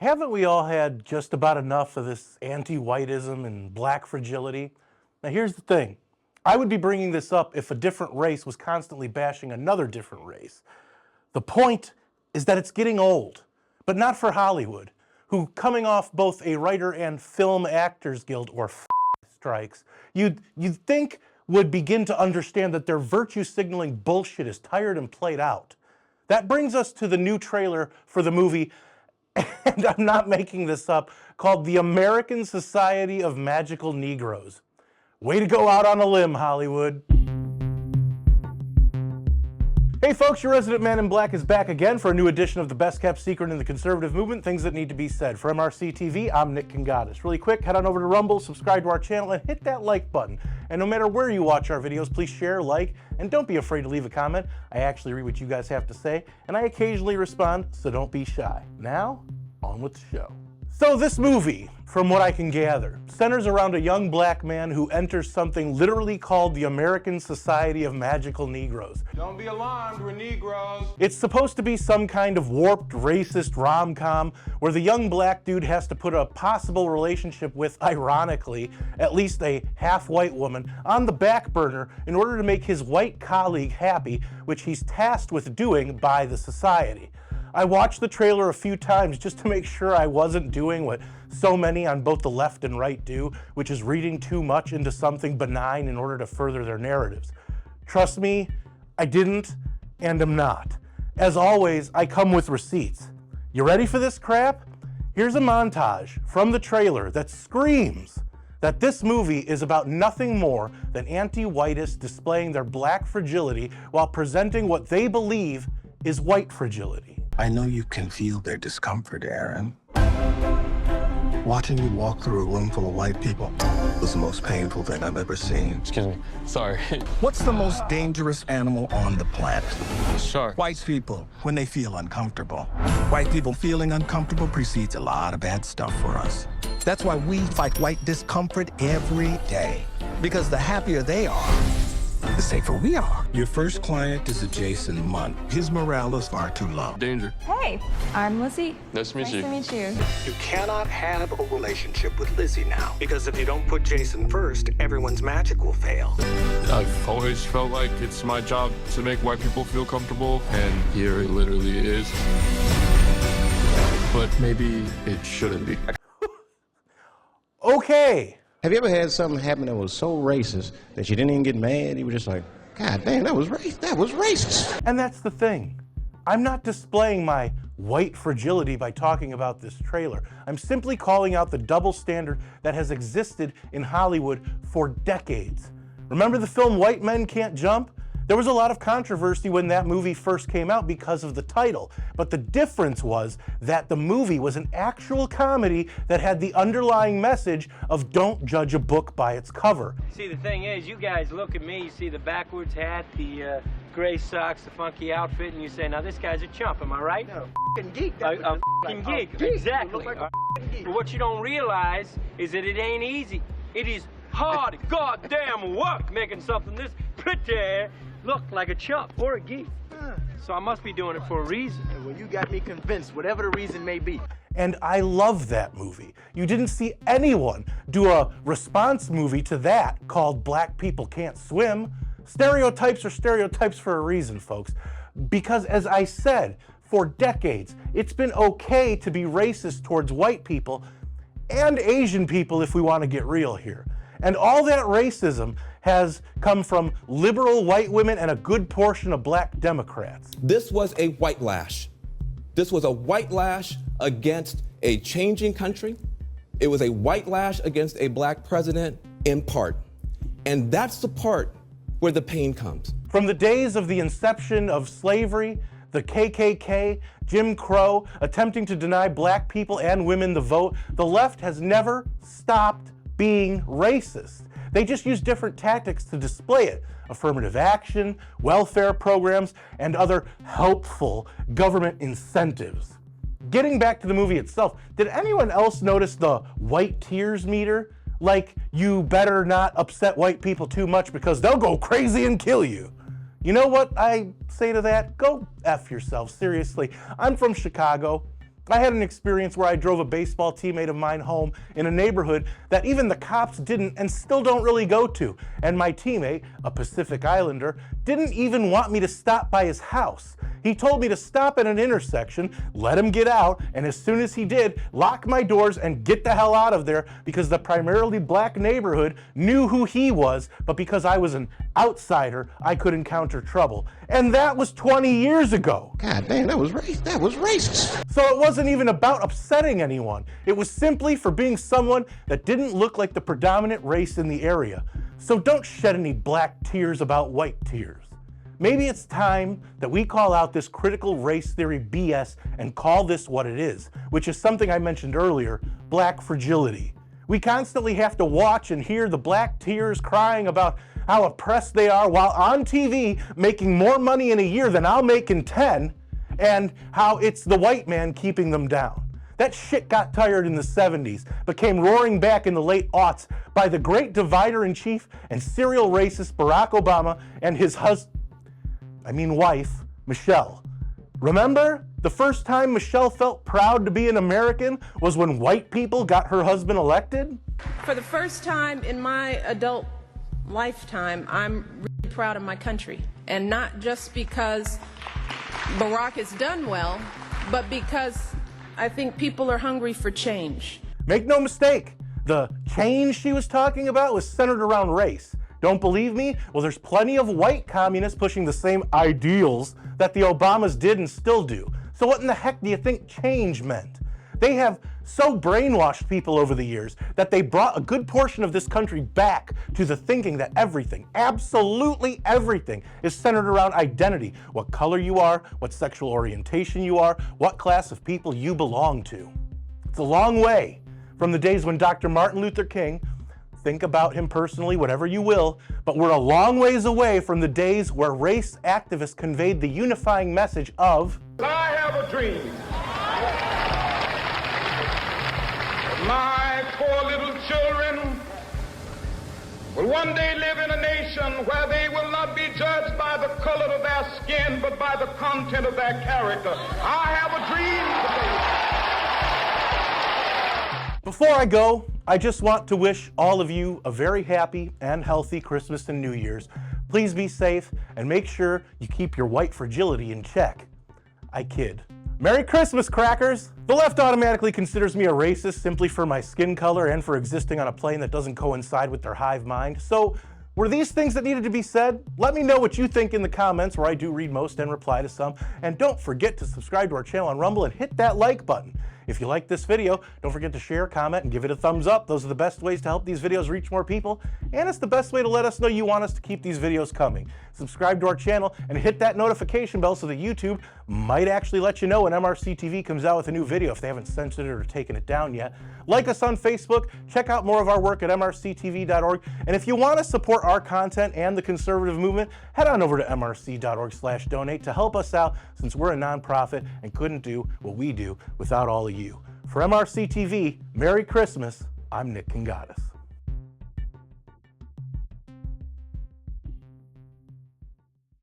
Haven't we all had just about enough of this anti-whiteism and black fragility? Now here's the thing. I would be bringing this up if a different race was constantly bashing another different race. The point is that it's getting old, but not for Hollywood, who, coming off both a writer and film actors guild, or strikes, you'd think would begin to understand that their virtue signaling bullshit is tired and played out. That brings us to the new trailer for the movie, and I'm not making this up, called The American Society of Magical Negroes. Way to go out on a limb, Hollywood. Hey folks, your resident man in black is back again for a new edition of the best kept secret in the conservative movement, Things That Need to Be Said. For MRC-TV, I'm Nick Kangadis. Really quick, head on over to Rumble, subscribe to our channel, and hit that like button. And no matter where you watch our videos, please share, like, and don't be afraid to leave a comment. I actually read what you guys have to say, and I occasionally respond, so don't be shy. Now, on with the show. So this movie, from what I can gather, centers around a young black man who enters something literally called the American Society of Magical Negroes. Don't be alarmed, we're Negroes. It's supposed to be some kind of warped, racist rom-com where the young black dude has to put a possible relationship with, ironically, at least a half-white woman on the back burner in order to make his white colleague happy, which he's tasked with doing by the society. I watched the trailer a few times just to make sure I wasn't doing what so many on both the left and right do, which is reading too much into something benign in order to further their narratives. Trust me, I didn't, and am not. As always, I come with receipts. You ready for this crap? Here's a montage from the trailer that screams that this movie is about nothing more than anti-whiteists displaying their black fragility while presenting what they believe is white fragility. I know you can feel their discomfort, Aaron. Watching you walk through a room full of white people was the most painful thing I've ever seen. Excuse me. Sorry. What's the most dangerous animal on the planet? Shark. White people, when they feel uncomfortable. White people feeling uncomfortable precedes a lot of bad stuff for us. That's why we fight white discomfort every day. Because the happier they are, the safer we are. Your first client is a Jason Munn. His morale is far too low. Danger. Hey, I'm Lizzie. Nice to meet you. Nice to meet you. You cannot have a relationship with Lizzie now. Because if you don't put Jason first, everyone's magic will fail. I've always felt like it's my job to make white people feel comfortable, and here it literally is. But maybe it shouldn't be. Okay. Have you ever had something happen that was so racist that you didn't even get mad? You were just like, God damn, that was racist. And that's the thing. I'm not displaying my white fragility by talking about this trailer. I'm simply calling out the double standard that has existed in Hollywood for decades. Remember the film White Men Can't Jump? There was a lot of controversy when that movie first came out because of the title, but the difference was that the movie was an actual comedy that had the underlying message of don't judge a book by its cover. See, the thing is, you guys look at me, you see the backwards hat, the gray socks, the funky outfit, and you say, now this guy's a chump, am I right? No, f***ing geek. A f***ing geek, exactly. Like a geek. But what you don't realize is that it ain't easy. It is hard goddamn work making something this pretty look like a chump or a geek. So I must be doing it for a reason. Well, you got me convinced, whatever the reason may be. And I love that movie. You didn't see anyone do a response movie to that called Black People Can't Swim. Stereotypes are stereotypes for a reason, folks. Because as I said, for decades, it's been okay to be racist towards white people and Asian people if we want to get real here. And all that racism has come from liberal white women and a good portion of black Democrats. This was a white lash. This was a white lash against a changing country. It was a white lash against a black president in part. And that's the part where the pain comes. From the days of the inception of slavery, the KKK, Jim Crow, attempting to deny black people and women the vote, the left has never stopped being racist. They just use different tactics to display it. Affirmative action, welfare programs, and other helpful government incentives. Getting back to the movie itself, did anyone else notice the white tears meter? Like, you better not upset white people too much because they'll go crazy and kill you. You know what I say to that? Go F yourself, seriously. I'm from Chicago. I had an experience where I drove a baseball teammate of mine home in a neighborhood that even the cops didn't and still don't really go to. And my teammate, a Pacific Islander, didn't even want me to stop by his house. He told me to stop at an intersection, let him get out, and as soon as he did, lock my doors and get the hell out of there because the primarily black neighborhood knew who he was, but because I was an outsider, I could encounter trouble. And that was 20 years ago. God damn, that was racist. So it wasn't even about upsetting anyone. It was simply for being someone that didn't look like the predominant race in the area. So don't shed any black tears about white tears. Maybe it's time that we call out this critical race theory BS and call this what it is, which is something I mentioned earlier, black fragility. We constantly have to watch and hear the black tears crying about how oppressed they are while on TV making more money in a year than I'll make in 10, and how it's the white man keeping them down. That shit got tired in the 70s, but came roaring back in the late aughts by the great divider-in-chief and serial racist Barack Obama and his wife, Michelle. Remember? The first time Michelle felt proud to be an American was when white people got her husband elected? For the first time in my adult lifetime, I'm really proud of my country. And not just because Barack has done well, but because I think people are hungry for change. Make no mistake, the change she was talking about was centered around race. Don't believe me? Well, there's plenty of white communists pushing the same ideals that the Obamas did and still do. So what in the heck do you think change meant? They have so brainwashed people over the years that they brought a good portion of this country back to the thinking that everything, absolutely everything, is centered around identity. What color you are, what sexual orientation you are, what class of people you belong to. It's a long way from the days when Dr. Martin Luther King, think about him personally, whatever you will, but we're a long ways away from the days where race activists conveyed the unifying message of, I have a dream. My poor little children will one day live in a nation where they will not be judged by the color of their skin, but by the content of their character. I have a dream today. Before I go, I just want to wish all of you a very happy and healthy Christmas and New Year's. Please be safe and make sure you keep your white fragility in check. I kid. Merry Christmas, crackers! The left automatically considers me a racist simply for my skin color and for existing on a plane that doesn't coincide with their hive mind. So, were these things that needed to be said? Let me know what you think in the comments, where I do read most and reply to some. And don't forget to subscribe to our channel on Rumble and hit that like button. If you like this video, don't forget to share, comment, and give it a thumbs up. Those are the best ways to help these videos reach more people, and it's the best way to let us know you want us to keep these videos coming. Subscribe to our channel and hit that notification bell so that YouTube might actually let you know when MRC-TV comes out with a new video if they haven't censored it or taken it down yet. Like us on Facebook, check out more of our work at MRCTV.org, and if you want to support our content and the conservative movement, head on over to MRC.org/donate to help us out, since we're a nonprofit and couldn't do what we do without all of you. For MRC TV, Merry Christmas. I'm Nick Kangadis.